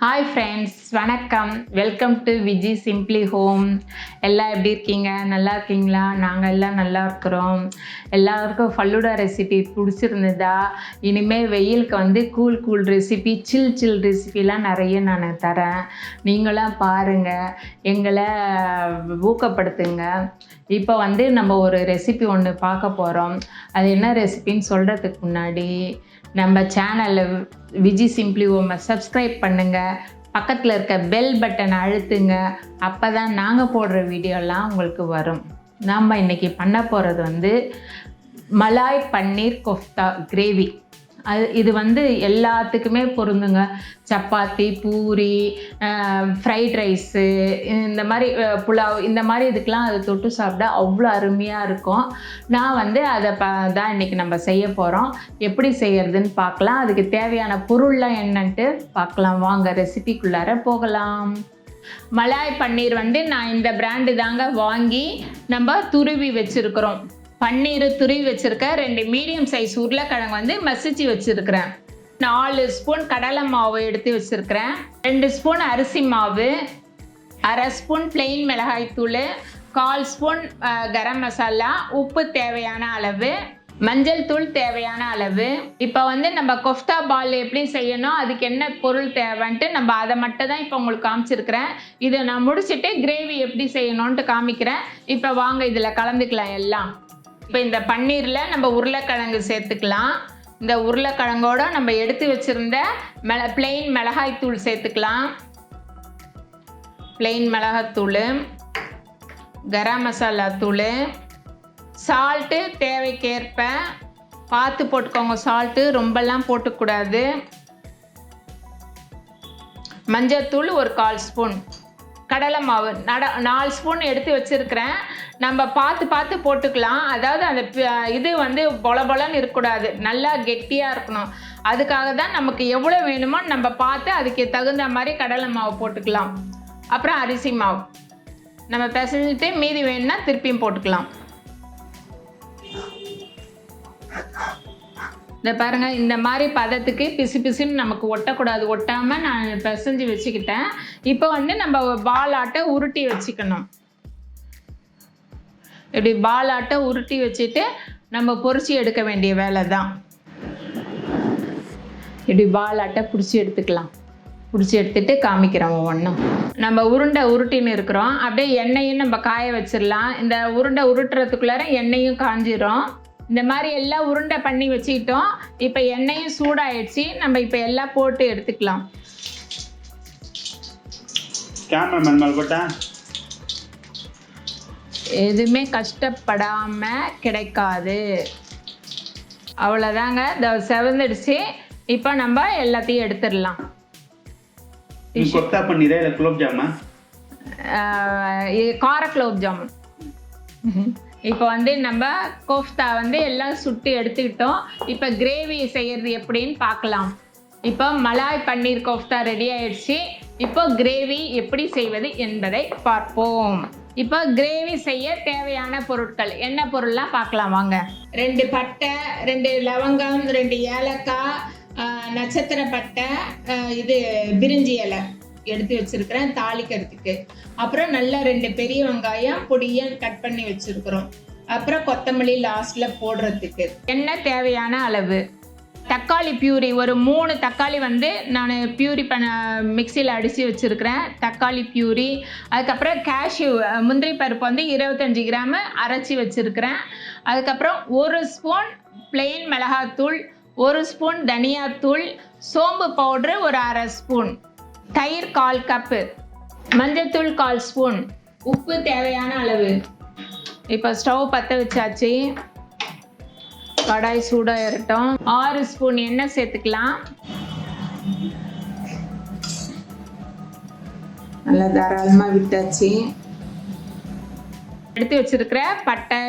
Hi friends, வணக்கம். Welcome to Viji simply home. எல்லாம் எப்படி இருக்கீங்க? நல்லா இருக்கீங்களா? நாங்கள் எல்லாம் நல்லா இருக்கிறோம். எல்லாருக்கும் ஃபல்லூடா ரெசிபி பிடிச்சிருந்ததா? இனிமேல் வெயிலுக்கு வந்து கூல் ரெசிபி, சில் ரெசிபிலாம் நிறைய நான் தரேன். நீங்களாம் பாருங்கள், எங்களை ஊக்கப்படுத்துங்க. இப்போ வந்து நம்ம ஒரு ரெசிபி ஒன்று பார்க்க போகிறோம். அது என்ன ரெசிபின்னு சொல்கிறதுக்கு முன்னாடி நம்ம சேனலில் விஜி சிம்ப்ளி ஹோமை சப்ஸ்கிரைப் பண்ணுங்கள், பக்கத்தில் இருக்க பெல் பட்டனை அழுத்துங்க. அப்போ தான் நாங்கள் போடுற வீடியோலாம் உங்களுக்கு வரும். நாம் இன்றைக்கி பண்ண போகிறது வந்து மலாய் பன்னீர் கோஃப்தா கிரேவி. இது வந்து எல்லாத்துக்குமே பொருந்துங்க. சப்பாத்தி, பூரி, ஃப்ரைட் ரைஸு, இந்த மாதிரி புலாவ், இந்த மாதிரி இதுக்கெலாம் அதை தொட்டு சாப்பிட்டா அவ்வளோ அருமையாக இருக்கும். நான் வந்து அதை தான் இன்றைக்கி நம்ம செய்ய போகிறோம். எப்படி செய்கிறதுன்னு பார்க்கலாம். அதுக்கு தேவையான பொருள்லாம் என்னன்ட்டு பார்க்கலாம். வாங்க ரெசிபிக்குள்ளார போகலாம். மலாய் பன்னீர் வந்து நான் இந்த பிராண்டு தாங்க வாங்கி நம்ம துருவி வச்சுருக்கிறோம். பன்னீர் துருவி வச்சுருக்கேன். 2 மீடியம் சைஸ் உருளைக்கிழங்கு வந்து மசிச்சு வச்சுருக்கிறேன். 4 ஸ்பூன் கடலை மாவு எடுத்து வச்சுருக்கிறேன். 2 ஸ்பூன் அரிசி மாவு, 1/2 ஸ்பூன் பிளெயின் மிளகாய்த்தூள், 1/4 ஸ்பூன் கரம் மசாலா, உப்பு தேவையான அளவு, மஞ்சள் தூள் தேவையான அளவு. இப்போ வந்து நம்ம கொஃப்தா பால் எப்படி செய்யணும், அதுக்கு என்ன பொருள் தேவைன்ட்டு நம்ம அதை மட்டும் தான் இப்போ உங்களுக்கு காமிச்சிருக்கிறேன். இதை நான் முடிச்சுட்டு கிரேவி எப்படி செய்யணுன்ட்டு காமிக்கிறேன். இப்போ வாங்க இதில் கலந்துக்கலாம் எல்லாம். இப்போ இந்த பன்னீரில் நம்ம உருளைக்கிழங்கு சேர்த்துக்கலாம். இந்த உருளைக்கிழங்கோட நம்ம எடுத்து வச்சுருந்த பிளெயின் மிளகாய்த்தூள் சேர்த்துக்கலாம். பிளெயின் மிளகாய்த்தூள், கரம் மசாலா தூள், சால்ட்டு தேவைக்கேற்ப பார்த்து போட்டுக்கோங்க. சால்ட்டு ரொம்பலாம் போட்டுக்கூடாது. மஞ்சத்தூள் ஒரு 1/4 ஸ்பூன், கடலை மாவு 4 ஸ்பூன் எடுத்து வச்சுருக்கிறேன். நம்ம பார்த்து போட்டுக்கலாம். அதாவது அந்த இது வந்து பொலன்னு இருக்கக்கூடாது, நல்லா கெட்டியாக இருக்கணும். அதுக்காக தான் நமக்கு எவ்வளோ வேணுமோ நம்ம பார்த்து அதுக்கு தகுந்த மாதிரி கடலை மாவு போட்டுக்கலாம். அப்புறம் அரிசி மாவு நம்ம பிசைஞ்சிட்டு மீதி வேணும்னா திருப்பியும் போட்டுக்கலாம். இந்த பாருங்கள், இந்த மாதிரி பதத்துக்கு பிசுன்னு நமக்கு ஒட்டக்கூடாது. ஒட்டாமல் நான் பிசைஞ்சு வச்சுக்கிட்டேன். இப்போ வந்து நம்ம பால் ஆட்டை உருட்டி வச்சுக்கணும். இப்படி பால் ஆட்டை உருட்டி வச்சுட்டு நம்ம பொரிச்சு எடுக்க வேண்டிய வேலை தான். இப்படி பால் ஆட்டை பிடிச்சி எடுத்துக்கலாம். பிடிச்சி எடுத்துட்டு காமிக்கிறோம் ஒவ்வொன்றும். நம்ம உருட்டின்னு இருக்கிறோம். அப்படியே எண்ணெயும் நம்ம காய வச்சிடலாம். இந்த உருட்டுறதுக்குள்ளார எண்ணெயும் காஞ்சிரும். இந்த மாதிரி எல்லாம் உருண்டை பண்ணி வச்சுக்கிட்டோம். இப்போ எண்ணெயும் சூடாயிடுச்சு. நம்ம இப்போ எல்லாம் போட்டு எடுத்துக்கலாம். எதுவுமே கஷ்டப்படாமல் கிடைக்காது. அவ்வளோதாங்க. இந்த செவந்துடுச்சு. இப்போ நம்ம எல்லாத்தையும் எடுத்துடலாம். கார குலோப் ஜாமுன். இப்போ வந்து நம்ம கோஃப்தா வந்து எல்லாம் சுட்டு எடுத்துக்கிட்டோம். இப்போ கிரேவி செய்கிறது எப்படின்னு பார்க்கலாம். இப்போ மலாய் பன்னீர் கோஃப்தா ரெடி ஆயிடுச்சு. இப்போ கிரேவி எப்படி செய்வது என்பதை பார்ப்போம். இப்போ கிரேவி செய்ய தேவையான பொருட்கள் என்ன பொருள்லாம் பார்க்கலாம் வாங்க. 2 பட்டை, 2 லவங்கம், 2 ஏலக்காய், நட்சத்திர பட்டை, இது பிரிஞ்சி இலை எடுத்து வச்சிருக்கிறேன் தாளிக்கிறதுக்கு. அப்புறம் நல்லா 2 பெரிய வெங்காயம் பொடியாக கட் பண்ணி வச்சிருக்கிறோம். அப்புறம் கொத்தமல்லி லாஸ்ட்ல போடுறதுக்கு. எண்ணெய் தேவையான அளவு. தக்காளி பியூரி ஒரு 3 தக்காளி வந்து நான் பியூரி மிக்சியில் அடித்து வச்சுருக்கிறேன். தக்காளி பியூரி. அதுக்கப்புறம் கேஷ்யூ முந்திரி பருப்பு வந்து 25 கிராம் அரைச்சி வச்சுருக்கிறேன். அதுக்கப்புறம் 1 ஸ்பூன் பிளெயின் மிளகாத்தூள், 1 ஸ்பூன் தனியாத்தூள், சோம்பு பவுட்ரு ஒரு 1/2 ஸ்பூன், தயிர் 1/4 கப்பு, மஞ்சத்தூள் 1/4 ஸ்பூன், உப்பு தேவையான அளவு. இப்போ ஸ்டவ் பற்ற வச்சாச்சு. கடாய் சூடாக இருக்கட்டும். 6 ஸ்பூன் எண்ணெய் சேர்த்துக்கலாம். நல்லா தாராளமாக விட்டாச்சு. எடுத்து வச்சிருக்கிற பட்டை,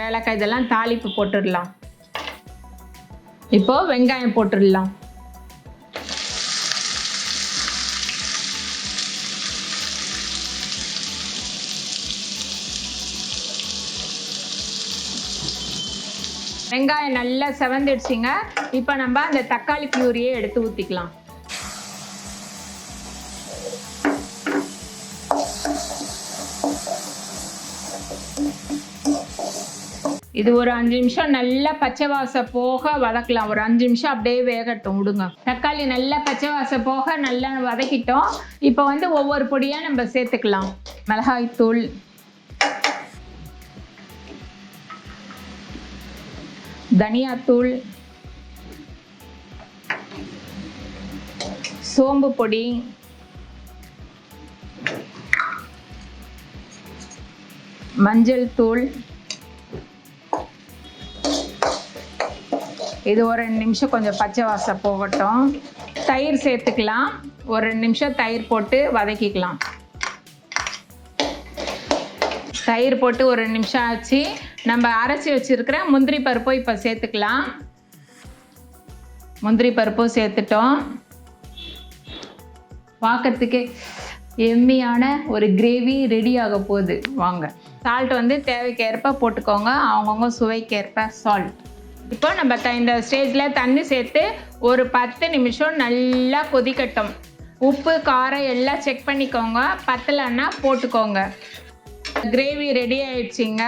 ஏலக்காய் இதெல்லாம் தாளிப்பு போட்டுடலாம். இப்போ வெங்காயம் போட்டுடலாம். வெங்காயம் நல்லா செவந்துடுச்சுங்க. இப்போ நம்ம அந்த தக்காளி பியூரியை எடுத்து ஊற்றிக்கலாம். இது ஒரு 5 நிமிஷம் நல்லா பச்சை வாசம் போக வதக்கலாம். ஒரு 5 நிமிஷம் அப்படியே வேகட்டும் விடுங்க. தக்காளி நல்லா பச்சை வாசம் போக நல்லா வதக்கிட்டோம். இப்போ வந்து ஒவ்வொரு பொடியாக நம்ம சேர்த்துக்கலாம். மிளகாய்த்தூள், தனியாத்தூள், சோம்பு பொடி, மஞ்சள் தூள். இது ஒரு 2 நிமிஷம் கொஞ்சம் பச்சை வாசம் போகட்டும். தயிர் சேர்த்துக்கலாம். ஒரு 2 நிமிஷம் தயிர் போட்டு வதக்கிக்கலாம். தயிர் போட்டு ஒரு 2 நிமிஷம் ஆச்சு. நம்ம அரைச்சி வச்சிருக்கிற முந்திரி பருப்பும் இப்போ சேர்த்துக்கலாம். முந்திரி பருப்பும் சேர்த்துட்டோம். பார்க்கறதுக்கே எம்மியான ஒரு கிரேவி ரெடி ஆக போகுது. வாங்க. சால்ட் வந்து தேவைக்கேற்ப போட்டுக்கோங்க. அவங்கவுங்க சுவைக்கேற்ப சால்ட். இப்போ நம்ம இந்த ஸ்டேஜில் தண்ணி சேர்த்து ஒரு 10 நிமிஷம் நல்லா கொதிக்கட்டும். உப்பு காரம் எல்லாம் செக் பண்ணிக்கோங்க. பத்தலைன்னா போட்டுக்கோங்க. கிரேவி ரெடி ஆயிடுச்சுங்க.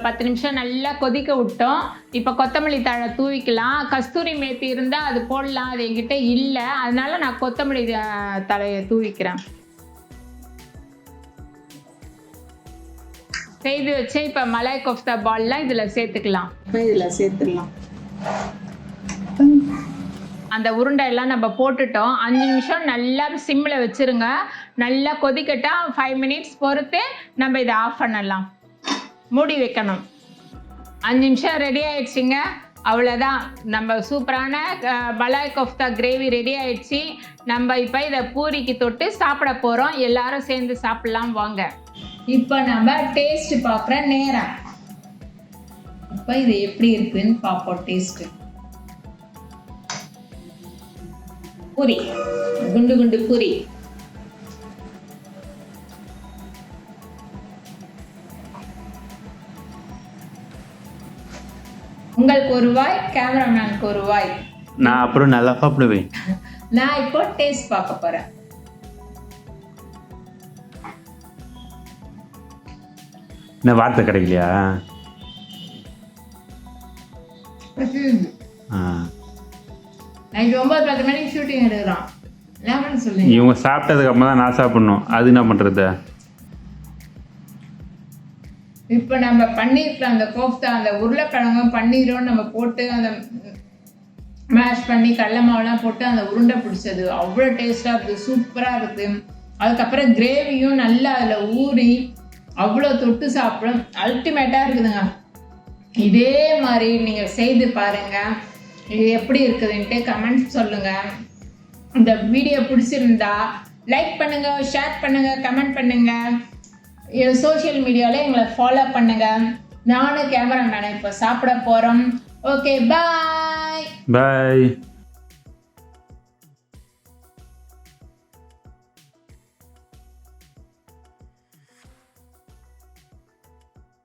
10 நிமிஷம் நல்லா கொதிக்க விட்டோம். இப்போ கொத்தமல்லி தழை தூவிக்கலாம். கஸ்தூரி மேத்தி இருந்தால் அது போடலாம். அது என்கிட்ட இல்லை, அதனால நான் கொத்தமல்லி தழையை தூவிக்கிறேன். செய்து வச்சு இப்போ மலாய் கோஃப்தா பால்லாம் இதில் சேர்த்துக்கலாம். இப்போ இதில் சேர்த்துடலாம். அந்த உருண்டை எல்லாம் நம்ம போட்டுட்டோம். 5 நிமிஷம் நல்லா சிம்மில் வச்சுருங்க. நல்லா கொதிக்கட்டும். 5 மினிட்ஸ் பொறுத்து நம்ம இதை ஆஃப் பண்ணலாம். மூடி வைக்கணும். 5 நிமிஷம் ரெடி ஆயிடுச்சுங்க. அவ்வளோதான். நம்ம சூப்பரான மலாய் கோஃப்தா கிரேவி ரெடி ஆயிடுச்சு. நம்ம இப்போ இதை பூரிக்கு தொட்டு சாப்பிட போகிறோம். எல்லாரும் சேர்ந்து சாப்பிட்லாம் வாங்க. இப்போ நம்ம டேஸ்ட் பார்க்குற நேரம். இப்போ இது எப்படி இருக்குன்னு பார்ப்போம். டேஸ்ட்டு பூரி, குண்டு குண்டு பூரி. உங்களுக்கு ஒரு வாய், கேமராமேனுக்கு ஒரு வாய். நான் அப்புறம் நல்லா சாப்பிடுவேன். நான் இப்போ டேஸ்ட் பார்க்க போறேன். என்ன வார்த்தை கிடைக்கலையா? நைட் 9-10 மணிக்கு ஷூட்டிங் எடுக்கிறோம். என்ன சொல்லுங்க. இவங்க சாப்பிட்டதுக்கு அப்புறம் தான் நான் சாப்பிடணும். அது என்ன பண்றது? இப்போ நம்ம பண்ணிருக்கிற அந்த கோஃப்தா, அந்த உருளைக்கிழங்கும் பன்னீரும் நம்ம போட்டு அந்த மேஷ் பண்ணி கடலை மாவுலாம் போட்டு அந்த உருண்டை பிடிச்சது அவ்வளோ டேஸ்டாக இருக்குது. சூப்பராக இருக்குது. அதுக்கப்புறம் கிரேவியும் நல்லா அதில் ஊறி அவ்வளோ தொட்டு சாப்பிடும். அல்டிமேட்டாக இருக்குதுங்க. இதே மாதிரி நீங்கள் செய்து பாருங்கள். இது எப்படி இருக்குதுன்ட்டு கமெண்ட்ஸ் சொல்லுங்கள். இந்த வீடியோ பிடிச்சிருந்தா லைக் பண்ணுங்கள், ஷேர் பண்ணுங்கள், கமெண்ட் பண்ணுங்கள். சோஷியல் மீடியாவில் எங்களை ஃபாலோ பண்ணுங்கள். நானும் கேமராமேனை இப்போ சாப்பிட போகிறோம். ஓகே, பாய். பாய்.